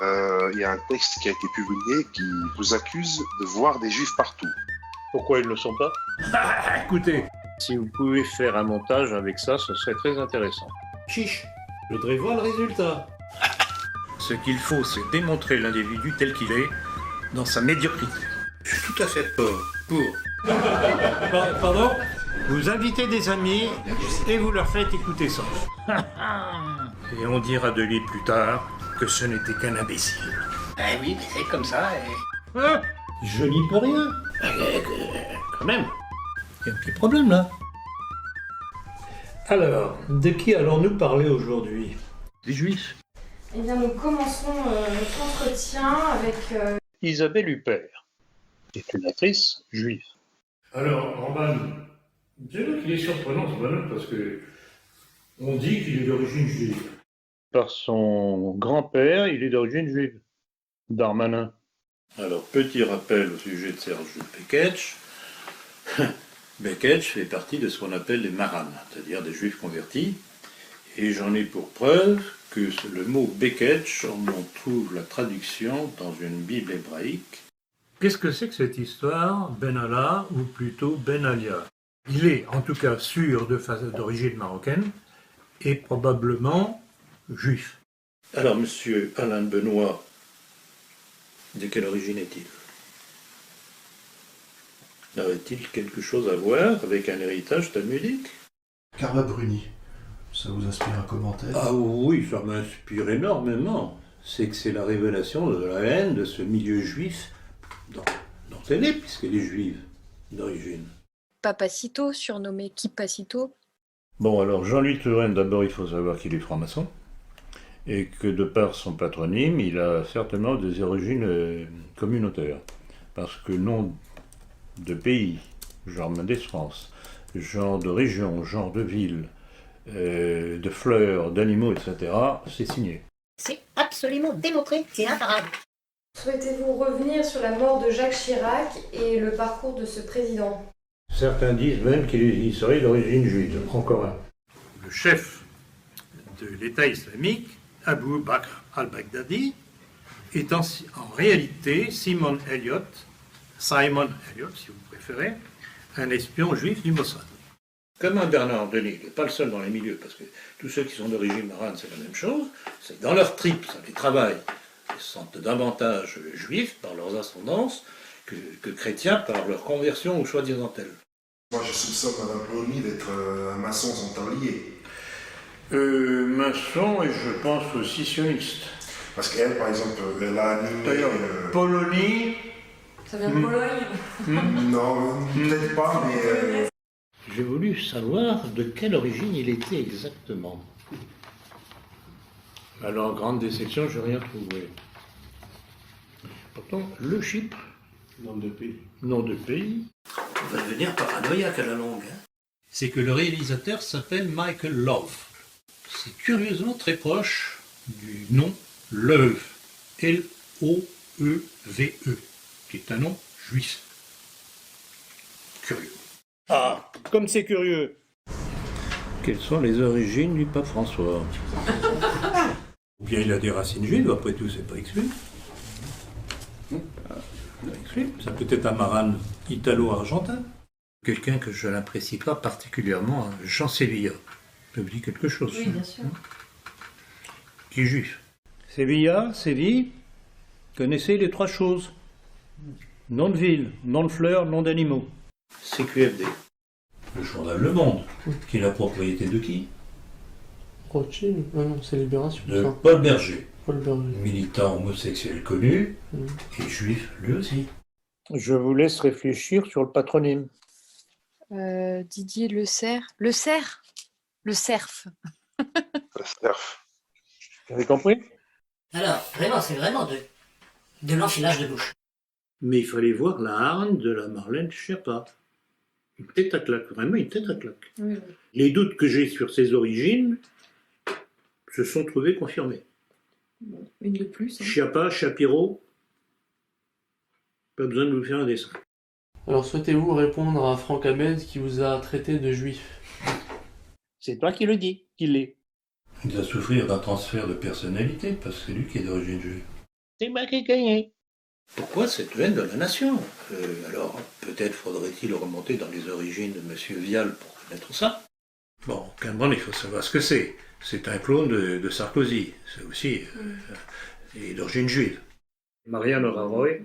Il y a un texte qui a été publié qui vous accuse de voir des juifs partout. Pourquoi ils ne le sont pas? Écoutez, Si vous pouvez faire un montage avec ça, ce serait très intéressant. chiche, je voudrais voir le résultat. Ce qu'il faut, c'est démontrer l'individu tel qu'il est, dans sa médiocrité. Je suis tout à fait pour. Pardon? Vous invitez des amis et vous leur faites écouter ça. Et on dira de lui plus tard que ce n'était qu'un imbécile. Eh oui, mais c'est comme ça. Hein? Je n'y peux rien. Quand même, il y a un petit problème là. Alors, de qui allons-nous parler aujourd'hui? Des juifs. Eh bien, nous commençons notre entretien avec Isabelle Huppert est une actrice juive. Alors, Orban, c'est vrai qu'il est surprenant ce bonhomme parce que on dit qu'il est d'origine juive. Par son grand-père, il est d'origine juive. Darmanin. Alors, petit rappel au sujet de Serge Beketch. Beketch fait partie de ce qu'on appelle les maranes, c'est-à-dire des juifs convertis. Et j'en ai pour preuve que le mot Beketch, on en trouve la traduction dans une Bible hébraïque. Qu'est-ce que c'est que cette histoire, Ben Allah, ou plutôt Ben Alia? Il est en tout cas sûr d'origine marocaine et probablement juif. Alors, monsieur Alain Benoît, de quelle origine est-il? Aurait-il quelque chose à voir avec un héritage talmudique? Carla Bruni, ça vous inspire un commentaire? Ah oui, ça m'inspire énormément. C'est que c'est la révélation de la haine de ce milieu juif dont elle est, puisqu'elle est juive d'origine. Papacito, surnommé Kipacito. Bon, alors Jean-Louis Touraine, d'abord il faut savoir qu'il est franc-maçon, et que de par son patronyme, il a certainement des origines communautaires. Parce que nom de pays, genre Mendes France, genre de région, genre de ville, de fleurs, d'animaux, etc., c'est signé. C'est absolument démontré, c'est imparable. Souhaitez-vous revenir sur la mort de Jacques Chirac et le parcours de ce président? Certains disent même qu'il serait d'origine juive, encore un. Le chef de l'État islamique, Abu Bakr al-Baghdadi, est en réalité Simon Elliott, si vous préférez, un espion juif du Mossad. Comme un Bernard Denis, il n'est pas le seul dans les milieux, parce que tous ceux qui sont d'origine marane, c'est la même chose, c'est que dans leur tripes, ça les travaille. Ils se sentent davantage juifs par leurs ascendances que chrétiens par leur conversion ou soi-disant telle. Moi, je soupçonne Madame Bruni d'être un maçon sans temps lié. Maçon et je pense aussi sioniste. Parce qu'elle, par exemple, elle a animé... D'ailleurs, Polonie. Ça vient de Pologne? Non, peut-être pas, mais... J'ai voulu savoir de quelle origine il était exactement. Alors, grande déception, je n'ai rien trouvé. Pourtant, le Chypre, Nom de pays. nom de pays, On va devenir paranoïaque à la longue. C'est que le réalisateur s'appelle Michael Love. C'est curieusement très proche du nom Leuve, L-O-E-V-E, qui est un nom juif. Curieux. Ah, comme c'est curieux. Quelles sont les origines du pape François? Ou bien il a des racines juives, après tout, c'est pas exclu. Ça peut être un marane italo-argentin. Quelqu'un que je n'apprécie pas particulièrement, Jean Sévilla. Ça vous dit quelque chose? Oui, bien sûr. Qui est juif. Sévilla, Séville, connaissez les trois choses. Nom de ville, nom de fleurs, nom d'animaux. CQFD. Le journal Le Monde, qui est la propriété de qui? Rothschild? Ah non, c'est Libération. De ça. Paul Berger, Paul Berger. militant homosexuel connu, et juif lui aussi. Je vous laisse réfléchir sur le patronyme. Didier Le Cerf. Le Cerf? Le Cerf. Le cerf. Vous avez compris? Alors, vraiment, c'est vraiment de l'enfilage de bouche. Mais il fallait voir la hargne de la Marlène Schiappa. Une tête à claque, vraiment une tête à claque. Oui, Les doutes que j'ai sur ses origines se sont trouvés confirmés. une de plus. Schiappa, Shapiro, pas besoin de vous faire un dessin. Alors souhaitez-vous répondre à Franck Ahmed qui vous a traité de juif? C'est toi qui le dis, qu'il l'est. Il doit souffrir d'un transfert de personnalité, parce que c'est lui qui est d'origine juive. C'est moi qui ai gagné. Pourquoi cette haine de la nation? Alors, peut-être faudrait-il remonter dans les origines de M. Vial pour connaître ça. Bon, Cameron, il faut savoir ce que c'est. C'est un clone de Sarkozy. C'est aussi et d'origine juive. Marianne Raroy,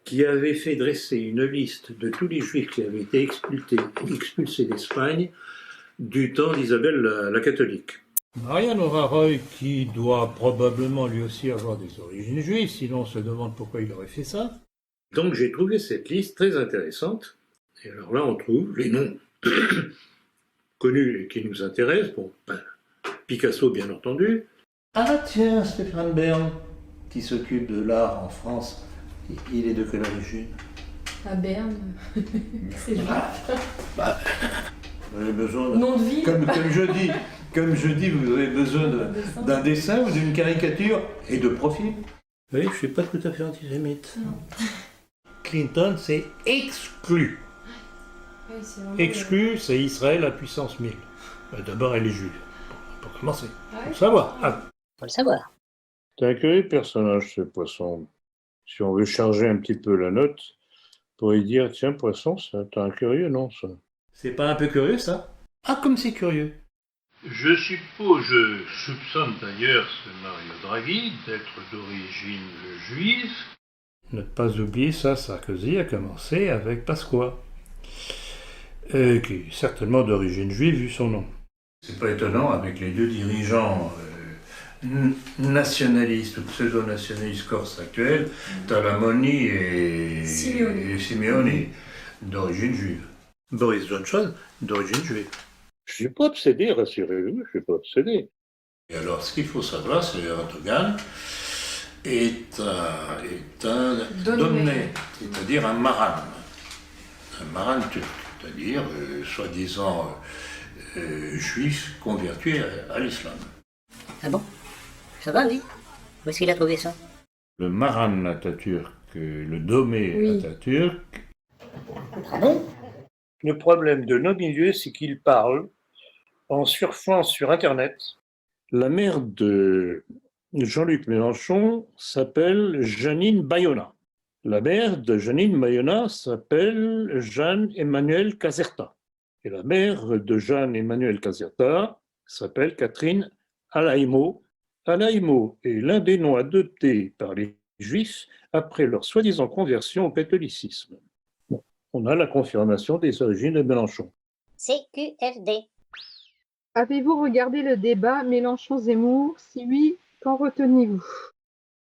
qui avait fait dresser une liste de tous les juifs qui avaient été expulsés d'Espagne du temps d'Isabelle la catholique. Marianne Raroy, qui doit probablement lui aussi avoir des origines juives, sinon on se demande pourquoi il aurait fait ça. Donc j'ai trouvé cette liste très intéressante. Et alors là, on trouve les noms connus et qui nous intéressent. Bon, Picasso, bien entendu. Ah tiens, Stéphane Bern, qui s'occupe de l'art en France, il est de quelle origine? À Berne, c'est juif. Vous avez besoin Nom de ville. Comme je dis, vous avez besoin d'un dessin ou d'une caricature et de profil. Oui, je ne suis pas tout à fait antisémite. Non. Clinton, c'est exclu. Oui, c'est vraiment Exclu, c'est Israël à puissance 1000. D'abord, elle est juive. Pour commencer. Ah ouais. Faut le savoir. Faut le savoir. C'est un curieux personnage, ce poisson. Si on veut charger un petit peu la note, pour y dire, tiens, poisson, c'est un curieux nom, ça. C'est pas un peu curieux, ça? Ah, comme c'est curieux. Je soupçonne d'ailleurs ce Mario Draghi d'être d'origine juive. Ne pas oublier ça, Sarkozy a commencé avec Pasqua, qui est certainement d'origine juive vu son nom. C'est pas étonnant avec les deux dirigeants nationalistes ou pseudo-nationalistes corses actuels, Talamoni et Simeoni, d'origine juive. Boris Johnson, d'origine juive. Je suis pas obsédé, rassurez-vous, je suis pas obsédé. Et alors, ce qu'il faut savoir, c'est que Erdogan est un domné, c'est-à-dire un maran turc, c'est-à-dire soi-disant juif converti à l'islam. Ah bon? Ça va, lui? Où est-ce qu'il a trouvé ça? Le maran Atatürk, le domé Atatürk. Ah bon? Le problème de nos milieux, c'est qu'ils parlent en surfant sur Internet. La mère de Jean-Luc Mélenchon s'appelle Jeannine Bayona. La mère de Jeannine Bayona s'appelle Jeanne-Emmanuelle Caserta. Et la mère de Jeanne-Emmanuelle Caserta s'appelle Catherine Alaimo. Alaimo est l'un des noms adoptés par les Juifs après leur soi-disant conversion au catholicisme. Bon, on a la confirmation des origines de Mélenchon. CQFD. Avez-vous regardé le débat Mélenchon-Zemmour? Si oui, qu'en retenez-vous?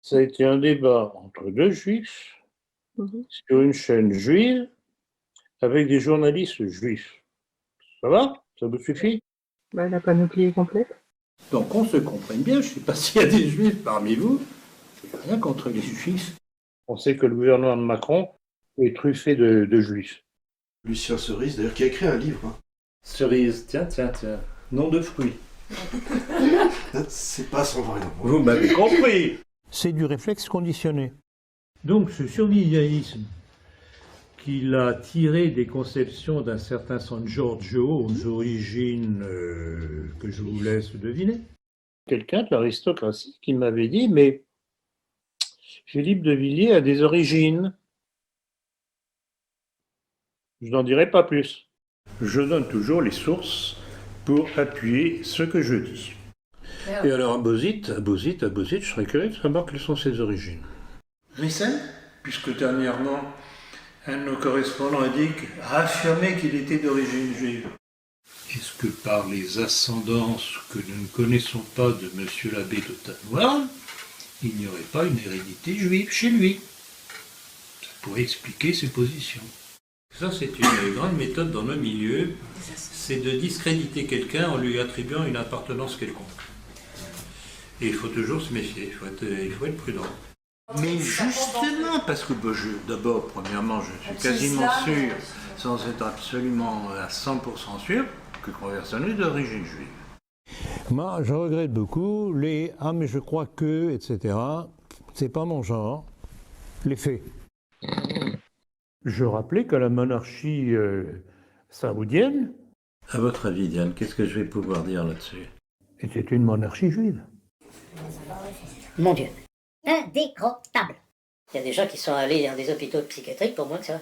Ça a été un débat entre deux juifs sur une chaîne juive avec des journalistes juifs. Ça va? Ça vous suffit? La panoplie est complète. Donc on se comprenne bien, je ne sais pas s'il y a des juifs parmi vous, il n'y a rien contre les juifs. On sait que le gouvernement de Macron est truffé de juifs. Lucien Cerise, d'ailleurs, qui a écrit un livre. Hein. Cerise, tiens, nom de fruit. C'est pas son vrai nom. Vous m'avez compris. C'est du réflexe conditionné. Donc ce survivialisme qu'il a tiré des conceptions d'un certain San Giorgio aux origines que je vous laisse deviner. Quelqu'un de l'aristocratie qui m'avait dit, mais Philippe de Villiers a des origines. Je n'en dirai pas plus. Je donne toujours les sources pour appuyer ce que je dis. Et alors à Bozit, je serais curieux de savoir quelles sont ses origines. Rissen, puisque dernièrement, un de nos correspondants a affirmé qu'il était d'origine juive. Est-ce que par les ascendances que nous ne connaissons pas de M. l'abbé de Tanoir, il n'y aurait pas une hérédité juive chez lui? Ça pourrait expliquer ses positions. Ça, c'est une grande méthode dans nos milieux, c'est de discréditer quelqu'un en lui attribuant une appartenance quelconque. Et il faut toujours se méfier, il faut être prudent. Mais justement, parce que d'abord, premièrement, je suis quasiment sûr, sans être absolument à 100% sûr, que Conversion est d'origine juive. Moi, je regrette beaucoup les « ah mais je crois que », etc. C'est pas mon genre. Les faits. Je rappelais que la monarchie saoudienne... À votre avis, Diane, qu'est-ce que je vais pouvoir dire là-dessus? Était une monarchie juive. Mon Dieu. Indécrottable. Il y a des gens qui sont allés dans des hôpitaux psychiatriques pour moins que ça.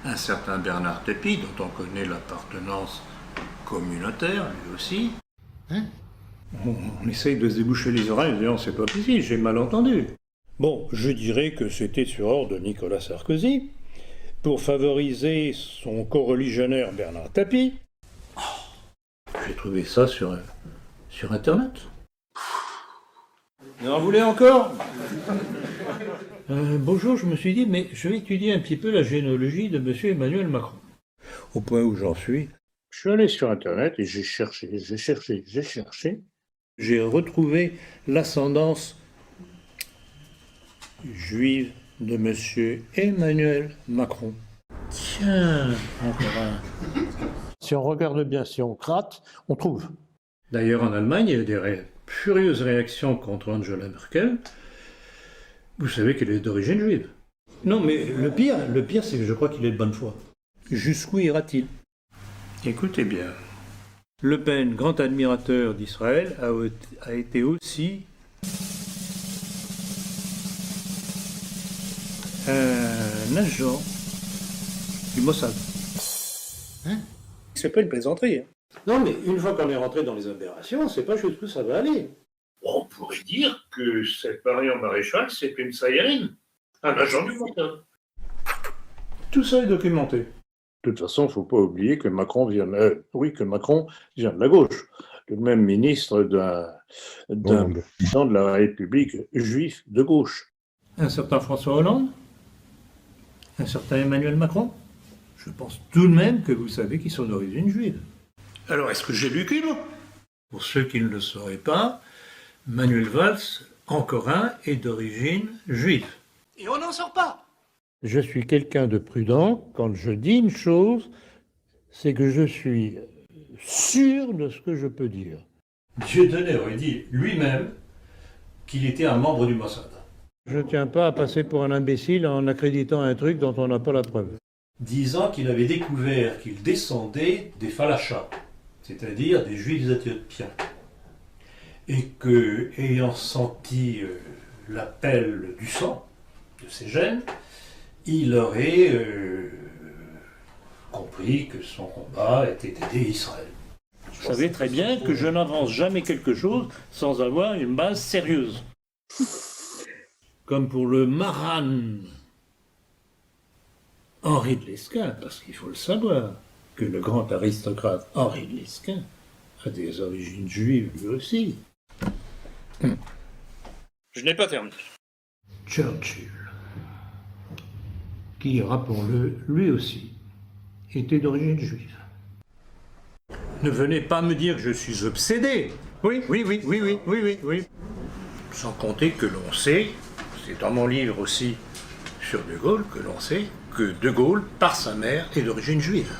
Un certain Bernard Tapie, dont on connaît l'appartenance communautaire, lui aussi. On essaye de se déboucher les oreilles en disant c'est pas possible, j'ai mal entendu. Bon, je dirais que c'était sur ordre de Nicolas Sarkozy, pour favoriser son coreligionnaire Bernard Tapie. J'ai trouvé ça sur Internet. Vous en voulez encore? Bonjour, je me suis dit, mais je vais étudier un petit peu la généalogie de M. Emmanuel Macron. Au point où j'en suis, je suis allé sur Internet et j'ai cherché. J'ai retrouvé l'ascendance juive de M. Emmanuel Macron. Tiens, encore un. Si on regarde bien, si on gratte, on trouve. D'ailleurs, en Allemagne, il y a eu des furieuses réactions contre Angela Merkel. Vous savez qu'elle est d'origine juive. Non, mais le pire, c'est que je crois qu'il est de bonne foi. Jusqu'où ira-t-il? Écoutez bien. Le Pen, grand admirateur d'Israël, a été aussi un agent du Mossad. Hein? C'est pas une plaisanterie. Non, mais une fois qu'on est rentré dans les aberrations, on ne sait pas jusqu'où ça va aller. On pourrait dire que cette Marion Maréchal, c'est une saïrine, un agent du Mossad. Tout ça est documenté. De toute façon, il ne faut pas oublier que Macron vient de la gauche. Le même ministre d'un président de la République juif de gauche. Un certain François Hollande? Un certain Emmanuel Macron? Je pense tout de même que vous savez qu'ils sont d'origine juive. Alors, est-ce que j'ai lu qu'il? Pour ceux qui ne le sauraient pas, Manuel Valls, encore un, est d'origine juive. Et on n'en sort pas. Je suis quelqu'un de prudent. Quand je dis une chose, c'est que je suis sûr de ce que je peux dire. Dieudonné aurait dit lui-même qu'il était un membre du Mossad. Je ne tiens pas à passer pour un imbécile en accréditant un truc dont on n'a pas la preuve. Disant qu'il avait découvert qu'il descendait des Falachas, c'est-à-dire des Juifs éthiopiens, et que, ayant senti l'appel du sang de ces gènes, il aurait compris que son combat était d'aider Israël. Vous savez très bien que je n'avance jamais quelque chose sans avoir une base sérieuse. Comme pour le Maran Henri de Lesquen, parce qu'il faut le savoir, que le grand aristocrate Henri de Lesquen a des origines juives lui aussi. Je n'ai pas terminé. Churchill, qui, rappelons-le, lui aussi, était d'origine juive. Ne venez pas me dire que je suis obsédé. Oui. Sans compter que l'on sait, c'est dans mon livre aussi sur De Gaulle, que l'on sait que De Gaulle, par sa mère, est d'origine juive.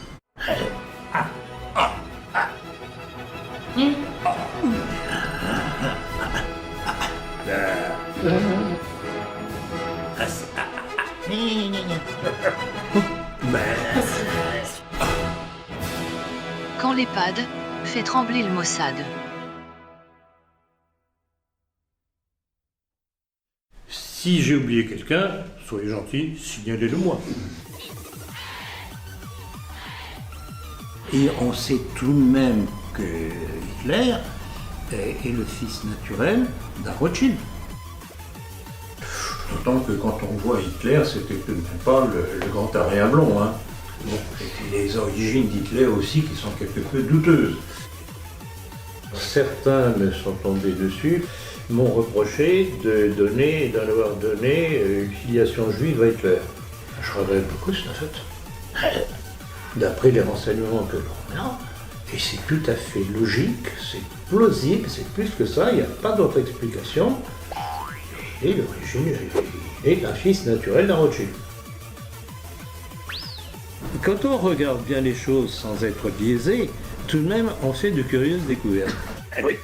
Quand l'EHPAD fait trembler le Mossad. Si j'ai oublié quelqu'un, soyez gentil, signalez-le moi. Et on sait tout de même que Hitler est le fils naturel d'un Rothschild. D'autant que quand on voit Hitler, c'était tout de même pas le grand arien blond. Hein. Bon, et les origines d'Hitler aussi qui sont quelque peu douteuses. Certains me sont tombés dessus, m'ont reproché d'avoir donné une filiation juive à Hitler. Je regrette beaucoup cela, en fait. D'après les renseignements que l'on a, et c'est tout à fait logique, c'est plausible, c'est plus que ça, il n'y a pas d'autre explication. Et l'origine est un fils naturel d'un Rothschild. Quand on regarde bien les choses sans être biaisé, tout de même on fait de curieuses découvertes. Oui.